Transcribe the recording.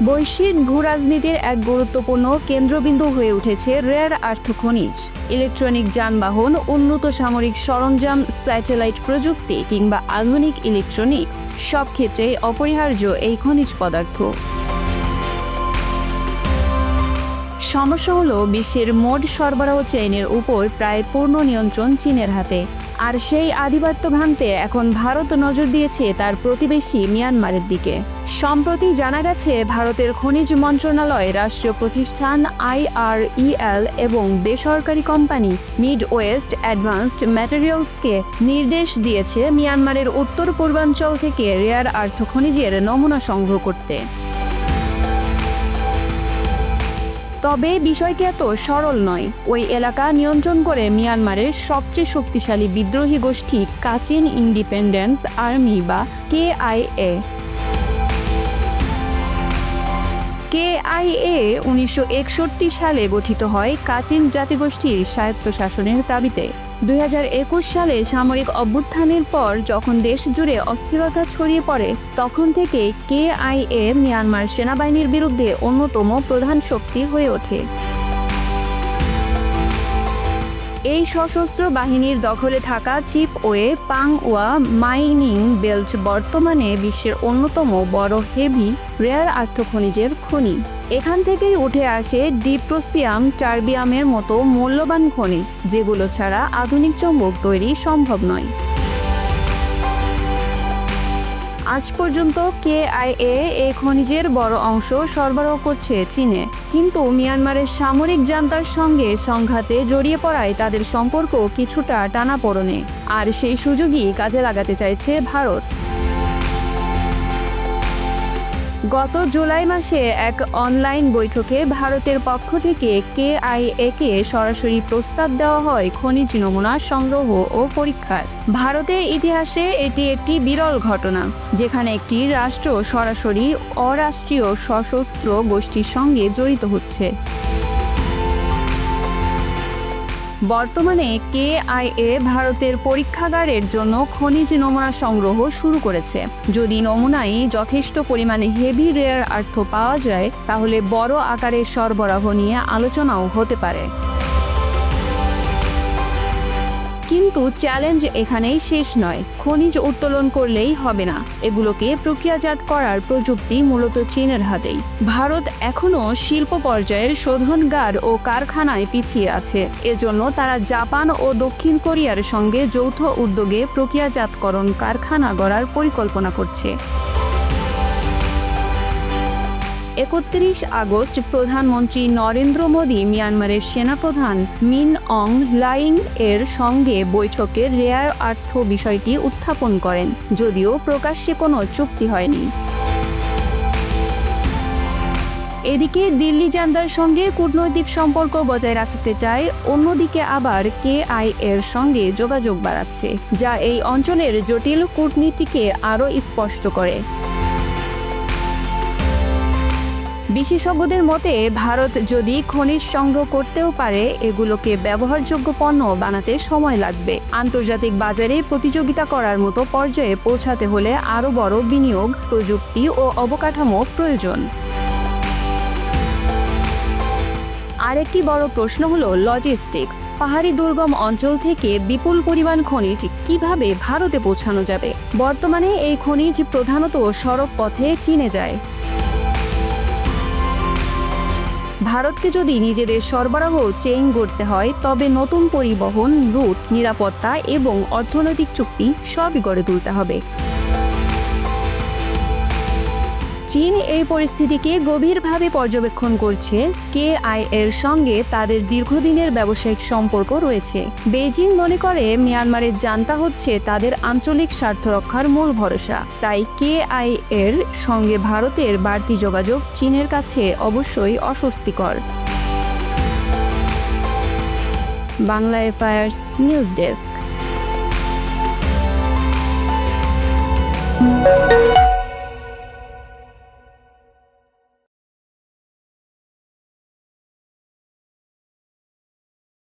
বৈশ্বিক ভূরাজনীতির এক গুরুত্বপূর্ণ কেন্দ্রবিন্দু হয়ে উঠেছে রেয়ার আর্থ খনিজ। ইলেকট্রনিক যানবাহন, উন্নত সামরিক সরঞ্জাম, স্যাটেলাইট প্রযুক্তি কিংবা আধুনিক ইলেকট্রনিক্স সব ক্ষেত্রেই অপরিহার্য এই খনিজ পদার্থ। সমস্যা হলো বিশ্বের মোট সরবরাহ চেইনের উপর প্রায় পূর্ণ নিয়ন্ত্রণ চীনের হাতে। আর সেই আধিপত্য ভাঙতে এখন ভারত নজর দিয়েছে তার প্রতিবেশী মিয়ানমারের দিকে। সম্প্রতি জানা গেছে ভারতের খনিজ মন্ত্রণালয়, রাষ্ট্রীয় প্রতিষ্ঠান IREL এবং বেসরকারি কোম্পানি মিড ওয়েস্ট অ্যাডভান্সড ম্যাটেরিয়ালসকে নির্দেশ দিয়েছে মিয়ানমারের উত্তর পূর্বাঞ্চল থেকে রেয়ার আর্থ খনিজের নমুনা সংগ্রহ করতে। তবে বিষয়টি এত সরল নয়। ওই এলাকা নিয়ন্ত্রণ করে মিয়ানমারের সবচেয়ে শক্তিশালী বিদ্রোহী গোষ্ঠী কাচিন ইন্ডিপেন্ডেন্স আর্মি বা KIA। KIA 1961 সালে গঠিত হয় কাচিন জাতিগোষ্ঠীর স্বায়ত্তশাসনের দাবিতে। 2021 সালে সামরিক অভ্যুত্থানের পর যখন দেশ জুড়ে অস্থিরতা ছড়িয়ে পড়ে, তখন থেকে KIA মিয়ানমার সেনাবাহিনীর বিরুদ্ধে অন্যতম প্রধান শক্তি হয়ে ওঠে। এই সশস্ত্র বাহিনীর দখলে থাকা চিপওয়ে পাংওয়া মাইনিং বেল্ট বর্তমানে বিশ্বের অন্যতম বড় হেভি রেয়ার আর্থ খনিজের খনি। এখান থেকেই উঠে আসে ডিপ্রোসিয়াম, টার্বিয়ামের মতো মূল্যবান খনিজ, যেগুলো ছাড়া আধুনিক চৌম্বক তৈরি সম্ভব নয়। আজ পর্যন্ত KIA এই খনিজের বড় অংশ সরবরাহ করছে চীনে, কিন্তু মিয়ানমারের সামরিক জান্তার সঙ্গে সংঘাতে জড়িয়ে পড়ায় তাদের সম্পর্ক কিছুটা টানাপোড়েনে, আর সেই সুযোগই কাজে লাগাতে চাইছে ভারত। গত জুলাই মাসে এক অনলাইন বৈঠকে ভারতের পক্ষ থেকে KIA-কে সরাসরি প্রস্তাব দেওয়া হয় খনিজ নমুনা সংগ্রহ ও পরীক্ষার। ভারতের ইতিহাসে এটি একটি বিরল ঘটনা, যেখানে একটি রাষ্ট্র সরাসরি অরাষ্ট্রীয় সশস্ত্র গোষ্ঠীর সঙ্গে জড়িত হচ্ছে। বর্তমানে KIA ভারতের পরীক্ষাগারের জন্য খনিজ নমুনা সংগ্রহ শুরু করেছে। যদি নমুনায় যথেষ্ট পরিমাণে হেভি রেয়ার আর্থ পাওয়া যায়, তাহলে বড় আকারের সরবরাহ নিয়ে আলোচনাও হতে পারে। কিন্তু চ্যালেঞ্জ এখানেই শেষ নয়। খনিজ উত্তোলন করলেই হবে না, এগুলোকে প্রক্রিয়াজাত করার প্রযুক্তি মূলত চীনের হাতেই। ভারত এখনও শিল্প পর্যায়ের শোধনাগার ও কারখানায় পিছিয়ে আছে। এজন্য তারা জাপান ও দক্ষিণ কোরিয়ার সঙ্গে যৌথ উদ্যোগে প্রক্রিয়াজাতকরণ কারখানা গড়ার পরিকল্পনা করছে। 31 আগস্ট প্রধানমন্ত্রী নরেন্দ্র মোদী মিয়ানমারের সেনাপ্রধান মিন অং হ্লাইং এর সঙ্গে বৈঠকে রেয়ার আর্থ বিষয়টি উত্থাপন করেন, যদিও প্রকাশ্যে কোনো চুক্তি হয়নি। এদিকে দিল্লি জান্তার সঙ্গে কূটনৈতিক সম্পর্ক বজায় রাখতে চায়, অন্যদিকে আবার KIA-এর সঙ্গে যোগাযোগ বাড়াচ্ছে, যা এই অঞ্চলের জটিল কূটনীতিকে আরও স্পষ্ট করে। বিশেষজ্ঞদের মতে ভারত যদি খনিজ সংগ্রহ করতেও পারে, এগুলোকে ব্যবহারযোগ্য পণ্য বানাতে সময় লাগবে। আন্তর্জাতিক বাজারে প্রতিযোগিতা করার মতো পর্যায়ে পৌঁছাতে হলে আরও বড় বিনিয়োগ, প্রযুক্তি ও অবকাঠামো প্রয়োজন। আরেকটি বড় প্রশ্ন হলো লজিস্টিক্স। পাহাড়ি দুর্গম অঞ্চল থেকে বিপুল পরিমাণ খনিজ কিভাবে ভারতে পৌঁছানো যাবে? বর্তমানে এই খনিজ প্রধানত সড়ক পথে চীনে যায়। ভারতকে যদি নিজেদের সরবরাহ চেইন গড়তে হয়, তবে নতুন পরিবহন রুট, নিরাপত্তা এবং অর্থনৈতিক চুক্তি সবই গড়ে তুলতে হবে। চীন এই পরিস্থিতিকে গভীরভাবে পর্যবেক্ষণ করছে। KIA-এর সঙ্গে তাদের দীর্ঘদিনের ব্যবসায়িক সম্পর্ক রয়েছে। বেইজিং মনে করে মিয়ানমারের জান্তা হচ্ছে তাদের আঞ্চলিক স্বার্থ রক্ষার মূল ভরসা। তাই KIA-এর সঙ্গে ভারতের বাড়তি যোগাযোগ চীনের কাছে অবশ্যই অস্বস্তিকর। Bangla এফআইআরস news desk.